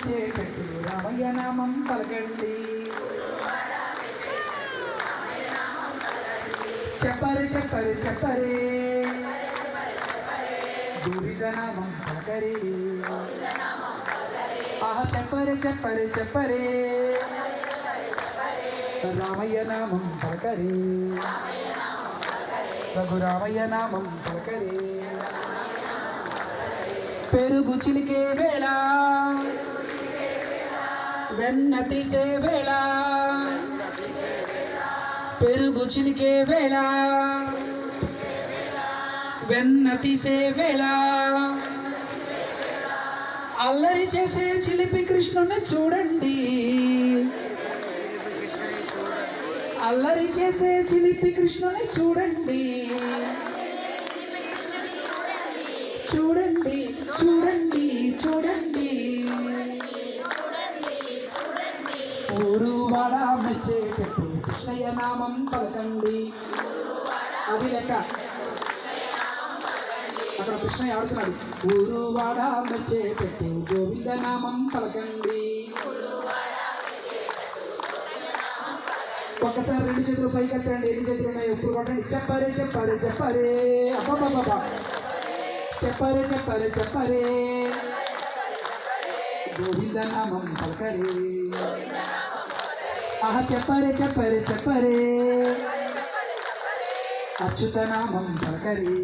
మెచ్చేటట్టు రామయ్య నామం పలకండి. చెప్పరే చెప్పరే చెప్పరే గోవింద నామం పలకరే. ఆహా చెప్పరే చెప్పరే చెప్పరే రామయ్య నామం పలకరే. రఘురామయ్య నామం పలకరే. పెరుగు చిలికే వేళ వెన్న తీసే వేళ, పెరుగు చిలికే వేళ వెన్న తీసే వేళ, అల్లరి చేసే చిలిపి కృష్ణుని చూడండి. అల్లరి చేసే చిలిపి కృష్ణుని చూడండి. చూడండి చూడండి చూడండి ఊరువాడ మెచ్చేటట్టు కృష్ణయ్య నామం పలకండి. అది లెక్క. అక్కడ కృష్ణయ్య ఆడుతున్నాడు. ఊరువాడ మెచ్చేటట్టు గోవింద నామం పలకండి. ఒక్కసారి రెండు చేతులు పైకి ఎత్తండి. ఎన్ని చేతులు ఉన్నాయి ఎప్పుడు కొట్టండి. చెప్పరే చెప్పరే చెప్పరే అబ్బాబాబా చెప్పరే చెప్పరే చెప్పరే గోవింద నామం పలకరే. ఆహా చెప్పరే చెప్పరే చెప్పరే అచ్యుత నామం పలకరే.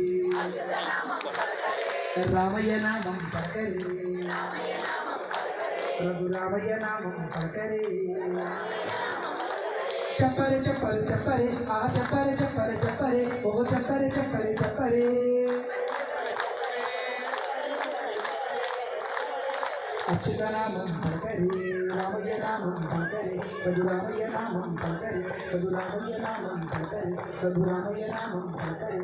రామయ్య నామం పలకరే. రఘురామయ్య నామం పలకరే. చెప్పరే చెప్పరే చెప్పరే ఆహా చెప్పరే చెప్పరే చెప్పరే ఓహో చెప్పరే చెప్పరే చెప్పరే అచ్యుత నామం పలకరే. రామయ్య నామం పలకరే. రఘురామయ్య నామం పలకరే. రఘురామయ్య నామం పలకరే. రఘురామయ్య నామం పలకరే.